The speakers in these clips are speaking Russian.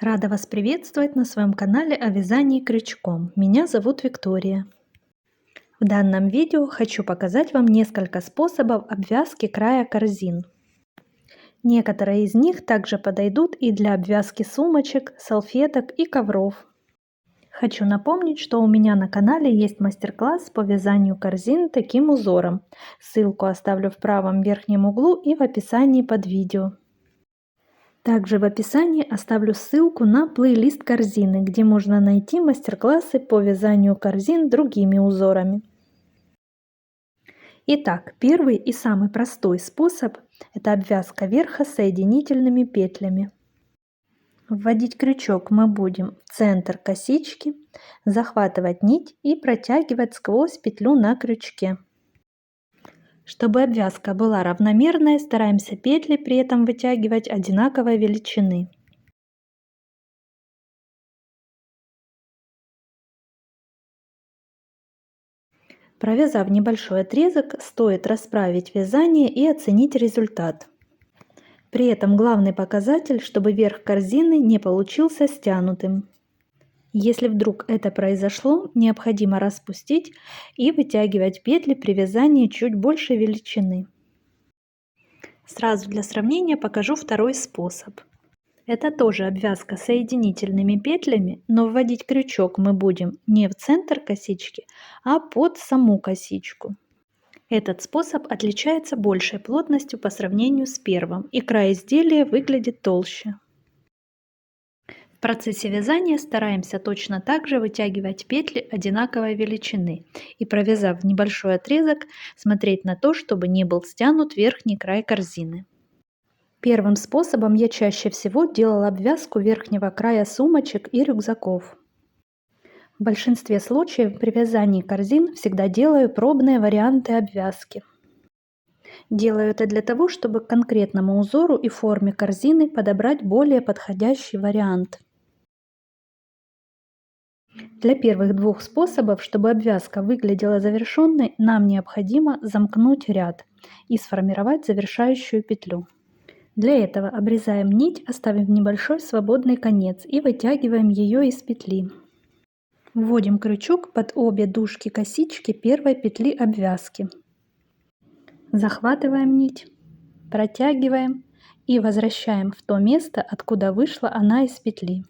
Рада вас приветствовать на своем канале о вязании крючком. Меня зовут Виктория. В данном видео хочу показать вам несколько способов обвязки края корзин. Некоторые из них также подойдут и для обвязки сумочек, салфеток и ковров. Хочу напомнить, что у меня на канале есть мастер-класс по вязанию корзин таким узором. Ссылку оставлю в правом верхнем углу и в описании под видео. Также в описании оставлю ссылку на плейлист корзины, где можно найти мастер-классы по вязанию корзин другими узорами. Итак, первый и самый простой способ – это обвязка верха соединительными петлями. Вводить крючок мы будем в центр косички, захватывать нить и протягивать сквозь петлю на крючке. Чтобы обвязка была равномерной, стараемся петли при этом вытягивать одинаковой величины. Провязав небольшой отрезок, стоит расправить вязание и оценить результат. При этом главный показатель, чтобы верх корзины не получился стянутым. Если вдруг это произошло, необходимо распустить и вытягивать петли при вязании чуть большей величины. Сразу для сравнения покажу второй способ. Это тоже обвязка соединительными петлями, но вводить крючок мы будем не в центр косички, а под саму косичку. Этот способ отличается большей плотностью по сравнению с первым, и край изделия выглядит толще. В процессе вязания стараемся точно так же вытягивать петли одинаковой величины и, провязав небольшой отрезок, смотреть на то, чтобы не был стянут верхний край корзины. Первым способом я чаще всего делала обвязку верхнего края сумочек и рюкзаков. В большинстве случаев при вязании корзин всегда делаю пробные варианты обвязки. Делаю это для того, чтобы к конкретному узору и форме корзины подобрать более подходящий вариант. Для первых двух способов, чтобы обвязка выглядела завершенной, нам необходимо замкнуть ряд и сформировать завершающую петлю. Для этого обрезаем нить, оставив небольшой свободный конец и вытягиваем ее из петли. Вводим крючок под обе дужки косички первой петли обвязки. Захватываем нить, протягиваем и возвращаем в то место, откуда вышла она из петли.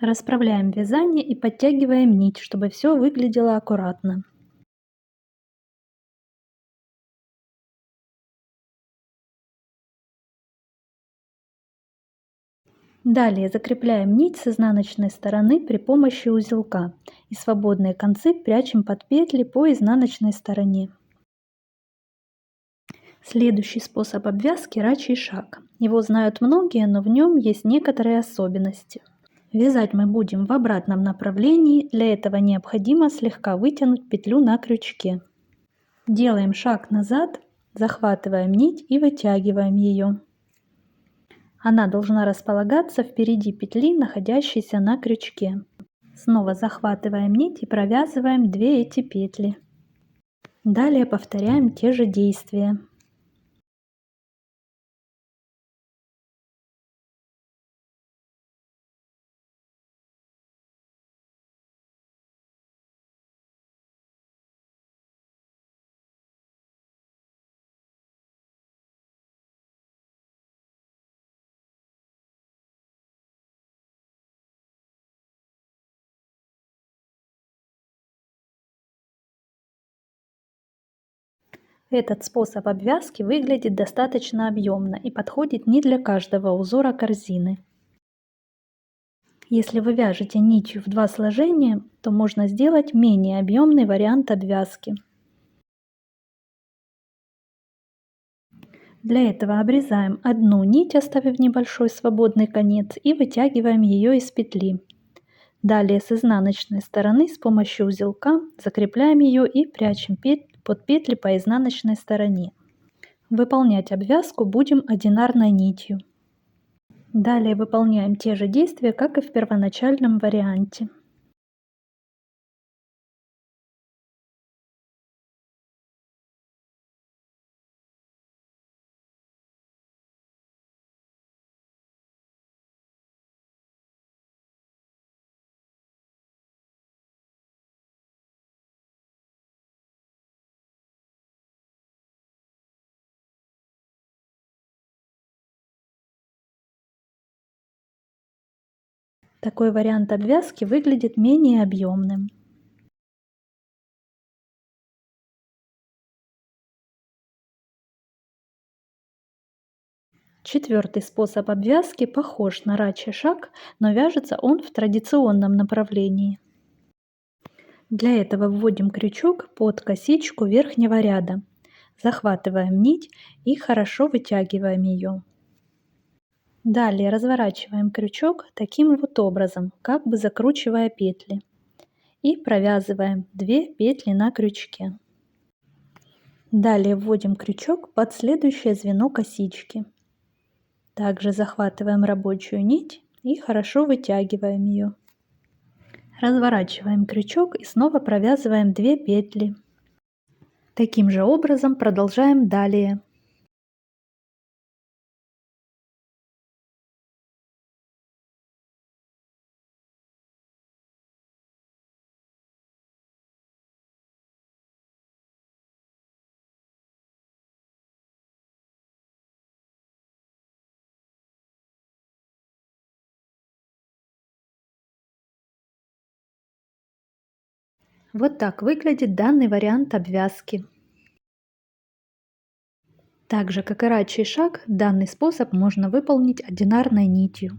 Расправляем вязание и подтягиваем нить, чтобы все выглядело аккуратно. Далее закрепляем нить с изнаночной стороны при помощи узелка и свободные концы прячем под петли по изнаночной стороне. Следующий способ обвязки – рачий шаг. Его знают многие, но в нем есть некоторые особенности. Вязать мы будем в обратном направлении, для этого необходимо слегка вытянуть петлю на крючке. Делаем шаг назад, захватываем нить и вытягиваем ее. Она должна располагаться впереди петли, находящейся на крючке. Снова захватываем нить и провязываем две эти петли. Далее повторяем те же действия. Этот способ обвязки выглядит достаточно объемно и подходит не для каждого узора корзины. Если вы вяжете нитью в два сложения, то можно сделать менее объемный вариант обвязки. Для этого обрезаем одну нить, оставив небольшой свободный конец, и вытягиваем ее из петли. Далее с изнаночной стороны с помощью узелка закрепляем ее и прячем под петли по изнаночной стороне. Выполнять обвязку будем одинарной нитью. Далее выполняем те же действия, как и в первоначальном варианте. Такой вариант обвязки выглядит менее объемным. Четвертый способ обвязки похож на рачий шаг, но вяжется он в традиционном направлении. Для этого вводим крючок под косичку верхнего ряда, захватываем нить и хорошо вытягиваем ее. Далее разворачиваем крючок таким вот образом, как бы закручивая петли. И провязываем 2 петли на крючке. Далее вводим крючок под следующее звено косички. Также захватываем рабочую нить и хорошо вытягиваем ее. Разворачиваем крючок и снова провязываем 2 петли. Таким же образом продолжаем далее. Вот так выглядит данный вариант обвязки. Так же, как и рачий шаг, данный способ можно выполнить одинарной нитью.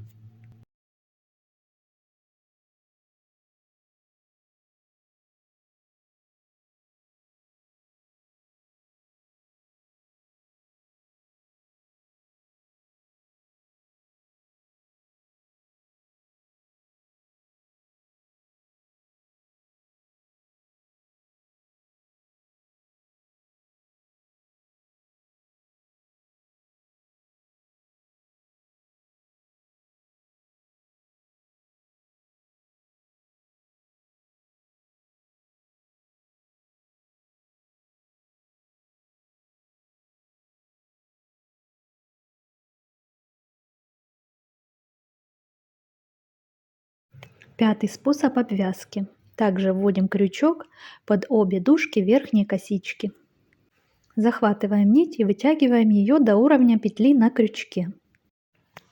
Пятый способ обвязки. Также вводим крючок под обе дужки верхней косички. Захватываем нить и вытягиваем ее до уровня петли на крючке.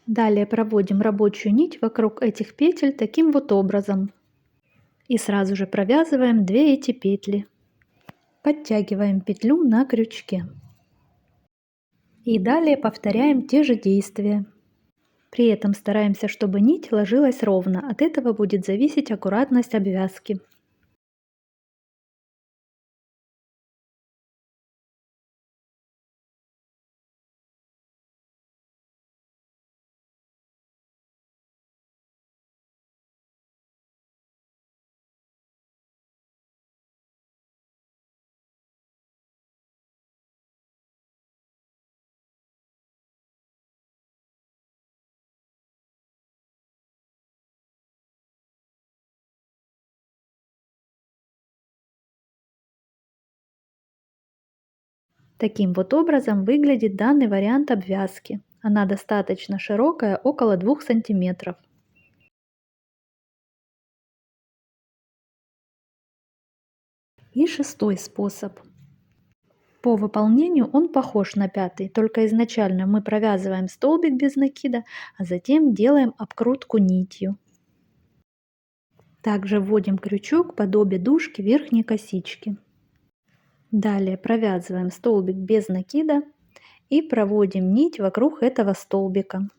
Далее проводим рабочую нить вокруг этих петель таким вот образом. И сразу же провязываем 2 эти петли. Подтягиваем петлю на крючке. И далее повторяем те же действия. При этом стараемся, чтобы нить ложилась ровно, от этого будет зависеть аккуратность обвязки. Таким вот образом выглядит данный вариант обвязки. Она достаточно широкая, около 2 сантиметров. И шестой способ. По выполнению он похож на пятый, только изначально мы провязываем столбик без накида, а затем делаем обкрутку нитью. Также вводим крючок под обе дужки верхней косички. Далее провязываем столбик без накида и проводим нить вокруг этого столбика.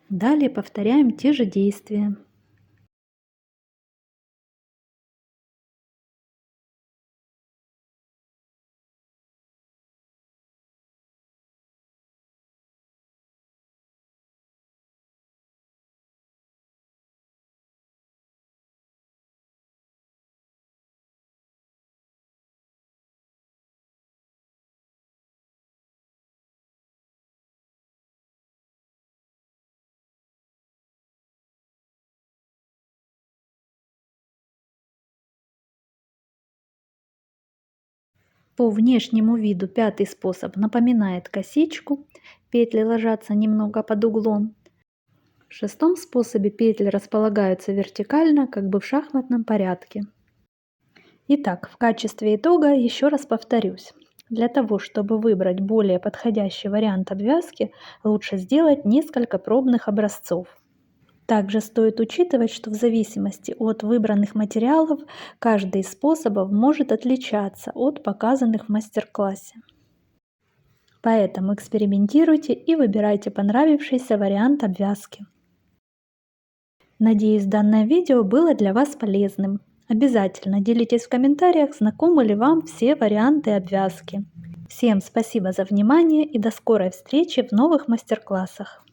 Далее повторяем те же действия. По внешнему виду пятый способ напоминает косичку, петли ложатся немного под углом. В шестом способе петли располагаются вертикально, как бы в шахматном порядке. Итак, в качестве итога еще раз повторюсь. Для того, чтобы выбрать более подходящий вариант обвязки, лучше сделать несколько пробных образцов. Также стоит учитывать, что в зависимости от выбранных материалов каждый из способов может отличаться от показанных в мастер-классе. Поэтому экспериментируйте и выбирайте понравившийся вариант обвязки. Надеюсь, данное видео было для вас полезным. Обязательно делитесь в комментариях, знакомы ли вам все варианты обвязки. Всем спасибо за внимание и до скорой встречи в новых мастер-классах.